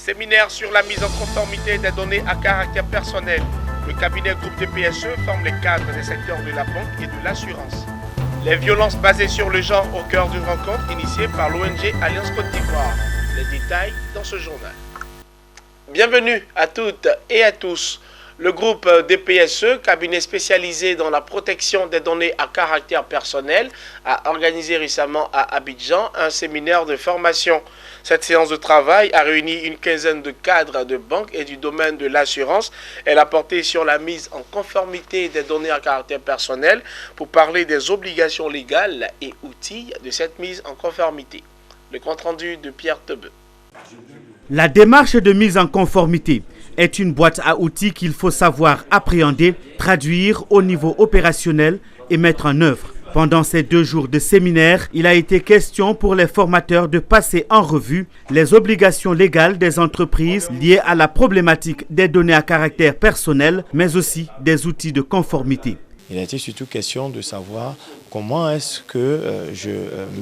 Séminaire sur la mise en conformité des données à caractère personnel. Le cabinet groupe DPSE forme les cadres des secteurs de la banque et de l'assurance. Les violences basées sur le genre au cœur d'une rencontre initiée par l'ONG Alliance Côte d'Ivoire. Les détails dans ce journal. Bienvenue à toutes et à tous. Le groupe DPSE, cabinet spécialisé dans la protection des données à caractère personnel, a organisé récemment à Abidjan un séminaire de formation. Cette séance de travail a réuni une quinzaine de cadres de banques et du domaine de l'assurance. Elle a porté sur la mise en conformité des données à caractère personnel pour parler des obligations légales et outils de cette mise en conformité. Le compte-rendu de Pierre Tebeu. La démarche de mise en conformité est une boîte à outils qu'il faut savoir appréhender, traduire au niveau opérationnel et mettre en œuvre. Pendant ces 2 jours de séminaire, il a été question pour les formateurs de passer en revue les obligations légales des entreprises liées à la problématique des données à caractère personnel, mais aussi des outils de conformité. Il a été surtout question de savoir comment est-ce que je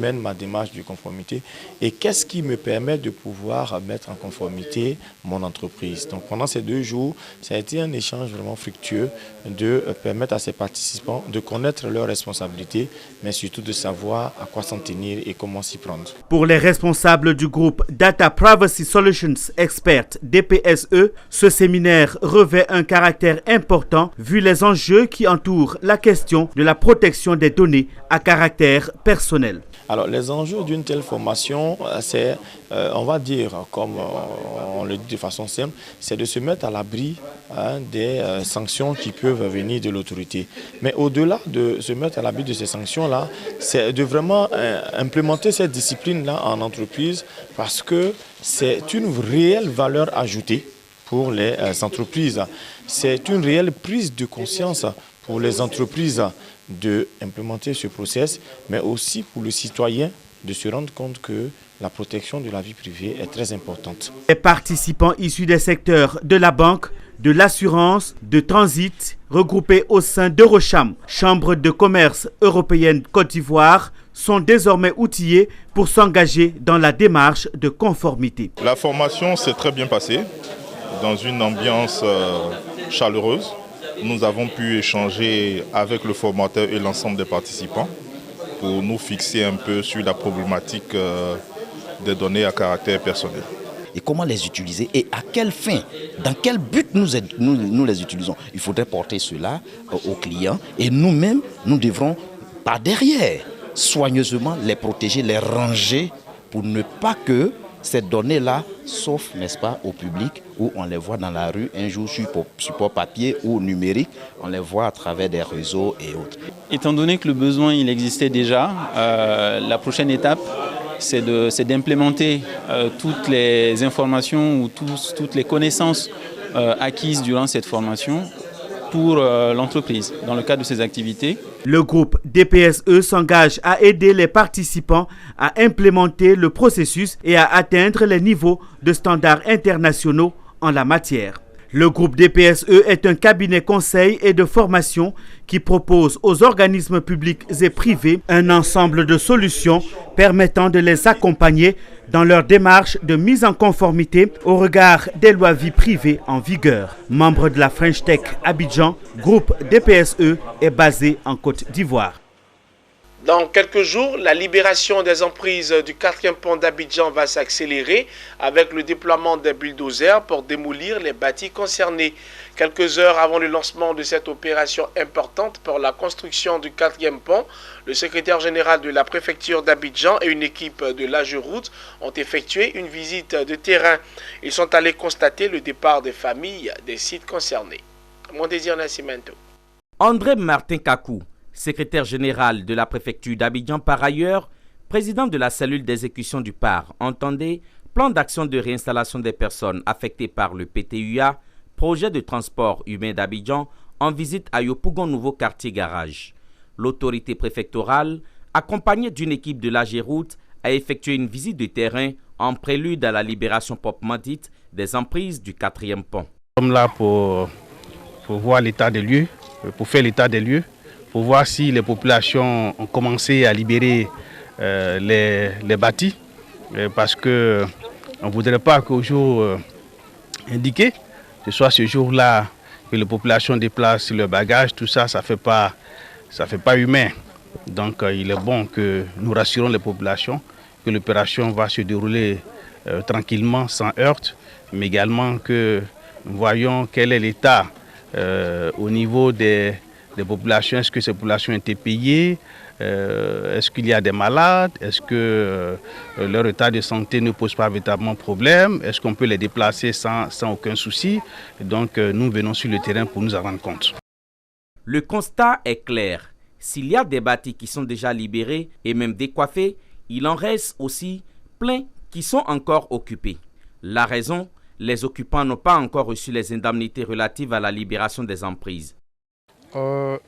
mène ma démarche de conformité et qu'est-ce qui me permet de pouvoir mettre en conformité mon entreprise. Donc pendant ces 2 jours, ça a été un échange vraiment fructueux de permettre à ces participants de connaître leurs responsabilités, mais surtout de savoir à quoi s'en tenir et comment s'y prendre. Pour les responsables du groupe Data Privacy Solutions Expert DPSE, ce séminaire revêt un caractère important vu les enjeux qui entourent la question de la protection des données à caractère personnel. Alors les enjeux d'une telle formation, c'est, on va dire, comme on le dit de façon simple, c'est de se mettre à l'abri des sanctions qui peuvent venir de l'autorité. Mais au-delà de se mettre à l'abri de ces sanctions-là, c'est de vraiment implémenter cette discipline-là en entreprise parce que c'est une réelle valeur ajoutée pour les entreprises. C'est une réelle prise de conscience pour les entreprises d'implémenter ce process, mais aussi pour le citoyen de se rendre compte que la protection de la vie privée est très importante. Les participants issus des secteurs de la banque, de l'assurance, de transit, regroupés au sein d'Eurocham, Chambre de commerce européenne Côte d'Ivoire, sont désormais outillés pour s'engager dans la démarche de conformité. La formation s'est très bien passée dans une ambiance chaleureuse. Nous avons pu échanger avec le formateur et l'ensemble des participants pour nous fixer un peu sur la problématique des données à caractère personnel. Et comment les utiliser et à quelle fin, dans quel but nous les utilisons. Il faudrait porter cela aux clients et nous-mêmes, nous devrons par derrière soigneusement les protéger, les ranger pour ne pas que ces données-là, sauf, n'est-ce pas, au public, où on les voit dans la rue un jour sur support papier ou numérique, on les voit à travers des réseaux et autres. Étant donné que le besoin il existait déjà, la prochaine étape, c'est d'implémenter toutes les informations ou toutes les connaissances acquises durant cette formation pour l'entreprise, dans le cadre de ses activités. Le groupe DPSE s'engage à aider les participants à implémenter le processus et à atteindre les niveaux de standards internationaux en la matière. Le groupe DPSE est un cabinet conseil et de formation qui propose aux organismes publics et privés un ensemble de solutions permettant de les accompagner dans leur démarche de mise en conformité au regard des lois vie privée en vigueur. Membre de la French Tech Abidjan, groupe DPSE est basé en Côte d'Ivoire. Dans quelques jours, la libération des emprises du 4e pont d'Abidjan va s'accélérer avec le déploiement des bulldozers pour démolir les bâtis concernés. Quelques heures avant le lancement de cette opération importante pour la construction du 4e pont, le secrétaire général de la préfecture d'Abidjan et une équipe de l'AGEROUTE ont effectué une visite de terrain. Ils sont allés constater le départ des familles des sites concernés. Mon désir Nascimento. André Martin Kakou, secrétaire général de la préfecture d'Abidjan par ailleurs, président de la cellule d'exécution du PAR, entendait plan d'action de réinstallation des personnes affectées par le PTUA, projet de transport humain d'Abidjan, en visite à Yopougon Nouveau Quartier Garage. L'autorité préfectorale, accompagnée d'une équipe de l'AGEROUTE, a effectué une visite de terrain en prélude à la libération proprement dite des emprises du 4e pont. Nous sommes là pour voir l'état des lieux, pour faire l'état des lieux, pour voir si les populations ont commencé à libérer les bâtis, parce qu'on ne voudrait pas qu'au jour indiqué. Que ce soit ce jour-là que les populations déplacent leurs bagages, tout ça, ça fait pas humain. Donc il est bon que nous rassurons les populations que l'opération va se dérouler tranquillement, sans heurts, mais également que nous voyons quel est l'état au niveau des populations. Est-ce que ces populations ont été payées? Est-ce qu'il y a des malades? Est-ce que leur état de santé ne pose pas véritablement problème? Est-ce qu'on peut les déplacer sans aucun souci? Donc nous venons sur le terrain pour nous en rendre compte. Le constat est clair. S'il y a des bâtis qui sont déjà libérés et même décoiffés, il en reste aussi plein qui sont encore occupés. La raison, les occupants n'ont pas encore reçu les indemnités relatives à la libération des emprises. Il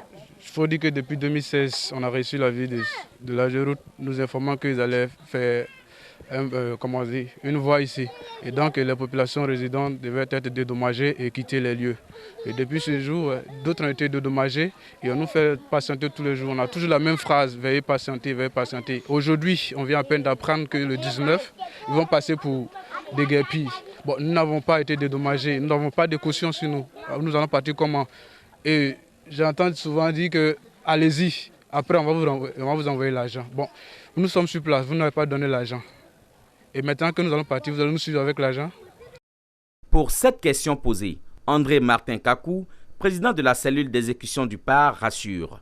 faut dire que depuis 2016, on a reçu l'avis de l'AGEROUTE nous informant qu'ils allaient faire une voie ici. Et donc les populations résidentes devaient être dédommagées et quitter les lieux. Et depuis ce jour, d'autres ont été dédommagés et on nous fait patienter tous les jours. On a toujours la même phrase, veillez patienter, veillez patienter. Aujourd'hui, on vient à peine d'apprendre que le 19, ils vont passer pour des guépilles. Bon, nous n'avons pas été dédommagés, nous n'avons pas de caution sur nous. Alors, nous allons partir comment? Et j'entends souvent dire que allez-y, après on va vous envoyer l'argent. Bon, nous sommes sur place, vous n'avez pas donné l'argent. Et maintenant que nous allons partir, vous allez nous suivre avec l'argent? Pour cette question posée, André Martin Kakou, président de la cellule d'exécution du PAR, rassure.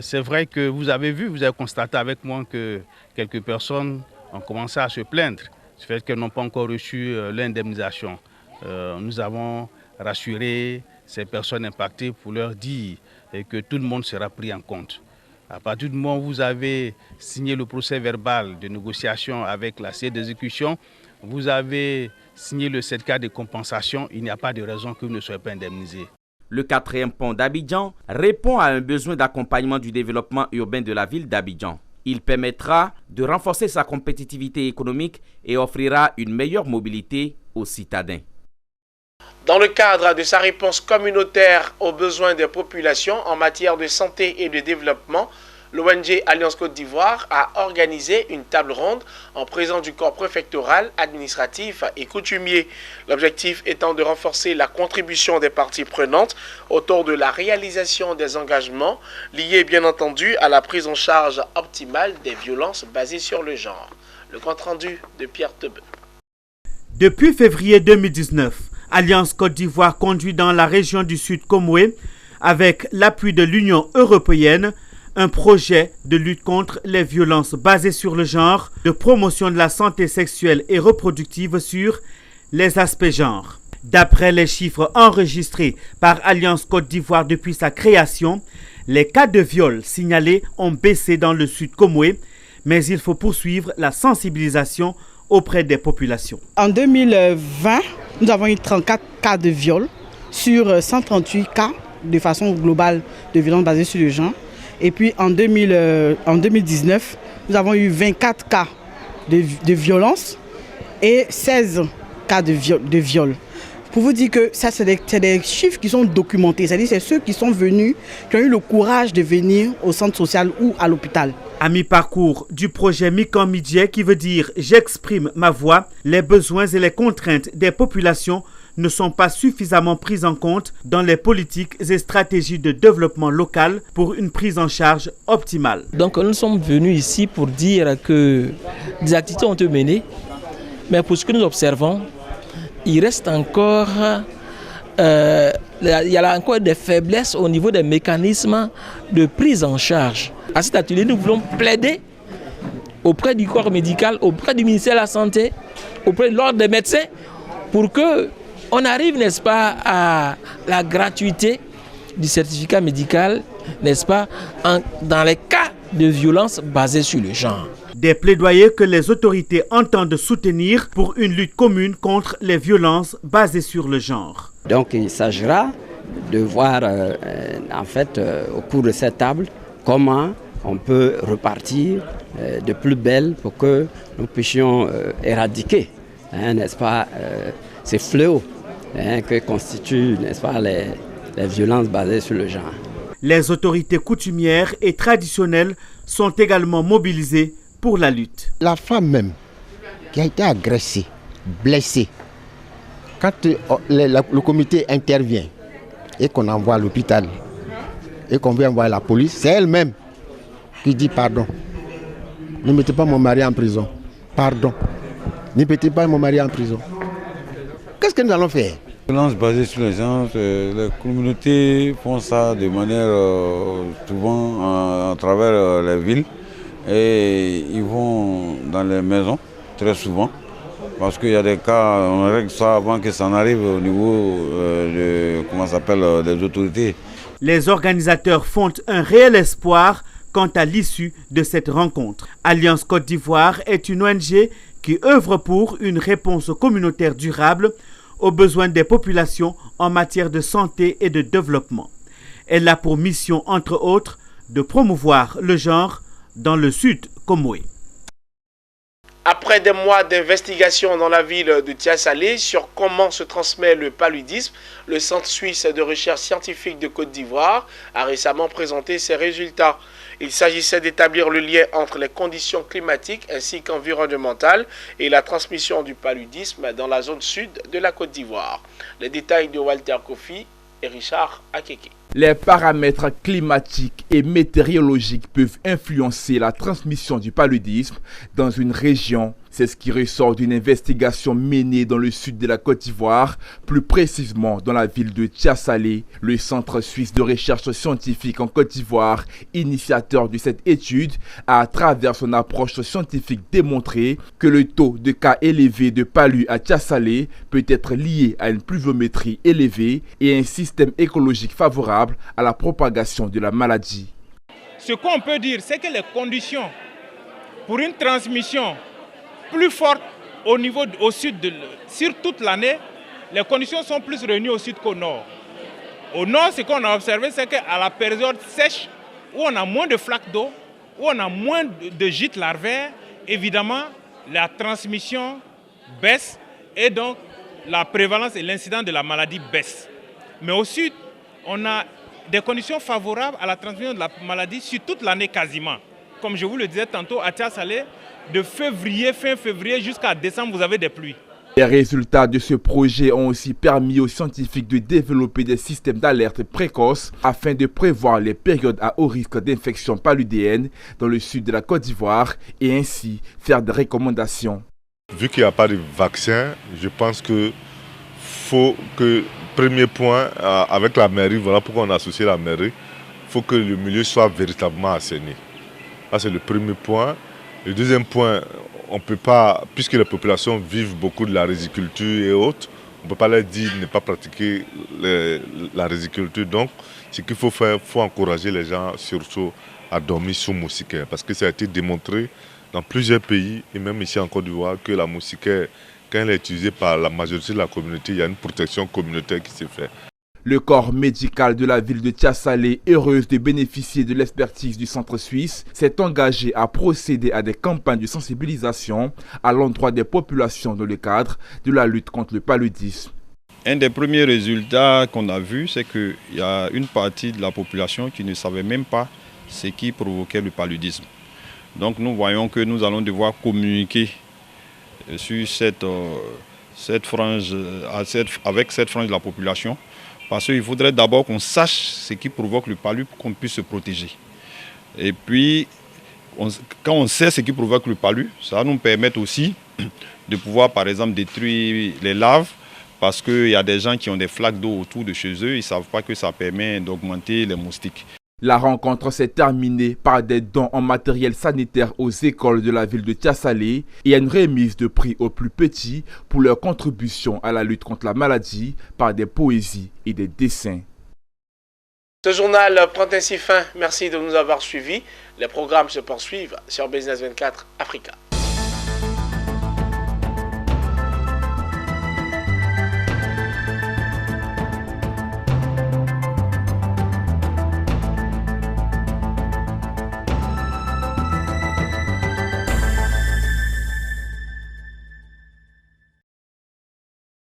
C'est vrai que vous avez constaté avec moi que quelques personnes ont commencé à se plaindre du fait qu'elles n'ont pas encore reçu l'indemnisation. Nous avons rassuré ces personnes impactées pour leur dire que tout le monde sera pris en compte. À partir du moment où vous avez signé le procès verbal de négociation avec la cellule d'exécution, vous avez signé le certificat de compensation, il n'y a pas de raison que vous ne soyez pas indemnisé. Le 4e pont d'Abidjan répond à un besoin d'accompagnement du développement urbain de la ville d'Abidjan. Il permettra de renforcer sa compétitivité économique et offrira une meilleure mobilité aux citadins. Dans le cadre de sa réponse communautaire aux besoins des populations en matière de santé et de développement, l'ONG Alliance Côte d'Ivoire a organisé une table ronde en présence du corps préfectoral, administratif et coutumier. L'objectif étant de renforcer la contribution des parties prenantes autour de la réalisation des engagements liés bien entendu à la prise en charge optimale des violences basées sur le genre. Le compte rendu de Pierre Tebe. Depuis février 2019, Alliance Côte d'Ivoire conduit dans la région du Sud Komoué, avec l'appui de l'Union européenne, un projet de lutte contre les violences basées sur le genre, de promotion de la santé sexuelle et reproductive sur les aspects genre. D'après les chiffres enregistrés par Alliance Côte d'Ivoire depuis sa création, les cas de viol signalés ont baissé dans le Sud Komoué, mais il faut poursuivre la sensibilisation auprès des populations. En 2020, nous avons eu 34 cas de viol sur 138 cas de façon globale de violence basée sur le genre. Et puis en 2019, nous avons eu 24 cas de violence et 16 cas de viol. Pour vous dire que ça, c'est des chiffres qui sont documentés. C'est-à-dire c'est ceux qui sont venus, qui ont eu le courage de venir au centre social ou à l'hôpital. À mi-parcours du projet Mikan-Midje, qui veut dire « J'exprime ma voix », les besoins et les contraintes des populations ne sont pas suffisamment pris en compte dans les politiques et stratégies de développement local pour une prise en charge optimale. Donc nous sommes venus ici pour dire que des activités ont été menées, mais pour ce que nous observons, il reste encore, il y a encore des faiblesses au niveau des mécanismes de prise en charge. À cet atelier, nous voulons plaider auprès du corps médical, auprès du ministère de la Santé, auprès de l'ordre des médecins, pour qu'on arrive, n'est-ce pas, à la gratuité du certificat médical, n'est-ce pas, dans les cas de violence basée sur le genre. Des plaidoyers que les autorités entendent soutenir pour une lutte commune contre les violences basées sur le genre. Donc il s'agira de voir au cours de cette table comment on peut repartir de plus belle pour que nous puissions éradiquer, n'est-ce pas, ces fléaux que constituent, n'est-ce pas, les violences basées sur le genre. Les autorités coutumières et traditionnelles sont également mobilisées pour la lutte. La femme même qui a été agressée, blessée, Quand le comité intervient et qu'on envoie à l'hôpital et qu'on vient envoyer la police, c'est elle-même qui dit pardon. Ne mettez pas mon mari en prison. Pardon. Ne mettez pas mon mari en prison. Qu'est-ce que nous allons faire? Violence basée sur les gens, les communautés font ça de manière souvent à travers les villes et ils vont dans les maisons très souvent parce qu'il y a des cas, on règle ça avant que ça n'arrive au niveau des autorités. Les organisateurs font un réel espoir quant à l'issue de cette rencontre. Alliance Côte d'Ivoire est une ONG qui œuvre pour une réponse communautaire durable aux besoins des populations en matière de santé et de développement. Elle a pour mission, entre autres, de promouvoir le genre dans le sud Comoé. Après des mois d'investigation dans la ville de Tia-Salé sur comment se transmet le paludisme, le Centre suisse de recherche scientifique de Côte d'Ivoire a récemment présenté ses résultats. Il s'agissait d'établir le lien entre les conditions climatiques ainsi qu'environnementales et la transmission du paludisme dans la zone sud de la Côte d'Ivoire. Les détails de Walter Kofi et Richard Akeke. Les paramètres climatiques et météorologiques peuvent influencer la transmission du paludisme dans une région. C'est ce qui ressort d'une investigation menée dans le sud de la Côte d'Ivoire, plus précisément dans la ville de Tia-Salé. Le Centre suisse de recherche scientifique en Côte d'Ivoire, initiateur de cette étude, a à travers son approche scientifique démontré que le taux de cas élevé de palu à Tia-Salé peut être lié à une pluviométrie élevée et un système écologique favorable à la propagation de la maladie. Ce qu'on peut dire, c'est que les conditions pour une transmission plus forte au sud, sur toute l'année, les conditions sont plus réunies au sud qu'au nord. Au nord, ce qu'on a observé, c'est qu'à la période sèche, où on a moins de flaques d'eau, où on a moins de gîtes larvaires, évidemment, la transmission baisse et donc la prévalence et l'incidence de la maladie baissent. Mais au sud, on a des conditions favorables à la transmission de la maladie sur toute l'année quasiment. Comme je vous le disais tantôt, à Tia-Salé, de février, fin février jusqu'à décembre, vous avez des pluies. Les résultats de ce projet ont aussi permis aux scientifiques de développer des systèmes d'alerte précoces afin de prévoir les périodes à haut risque d'infection paludéenne dans le sud de la Côte d'Ivoire et ainsi faire des recommandations. Vu qu'il n'y a pas de vaccin, je pense que faut que, premier point, avec la mairie, voilà pourquoi on a associé la mairie, il faut que le milieu soit véritablement assaini. Ça, c'est le premier point. Le deuxième point, on ne peut pas, puisque les populations vivent beaucoup de la riziculture et autres, on ne peut pas leur dire de ne pas pratiquer la riziculture. Donc, ce qu'il faut faire, il faut encourager les gens surtout à dormir sous moustiquaire. Parce que ça a été démontré dans plusieurs pays, et même ici en Côte d'Ivoire, que la moustiquaire, quand elle est utilisée par la majorité de la communauté, il y a une protection communautaire qui s'est faite. Le corps médical de la ville de Tia-Salé, heureuse de bénéficier de l'expertise du centre suisse, s'est engagé à procéder à des campagnes de sensibilisation à l'endroit des populations dans le cadre de la lutte contre le paludisme. Un des premiers résultats qu'on a vu, c'est qu'il y a une partie de la population qui ne savait même pas ce qui provoquait le paludisme. Donc nous voyons que nous allons devoir communiquer sur cette frange, avec cette frange de la population. Parce qu'il faudrait d'abord qu'on sache ce qui provoque le palu pour qu'on puisse se protéger. Et puis, quand on sait ce qui provoque le palu, ça va nous permettre aussi de pouvoir, par exemple, détruire les larves. Parce qu'il y a des gens qui ont des flaques d'eau autour de chez eux, ils ne savent pas que ça permet d'augmenter les moustiques. La rencontre s'est terminée par des dons en matériel sanitaire aux écoles de la ville de Tia-Salé et une remise de prix aux plus petits pour leur contribution à la lutte contre la maladie par des poésies et des dessins. Ce journal prend ainsi fin. Merci de nous avoir suivis. Les programmes se poursuivent sur Business 24 Africa.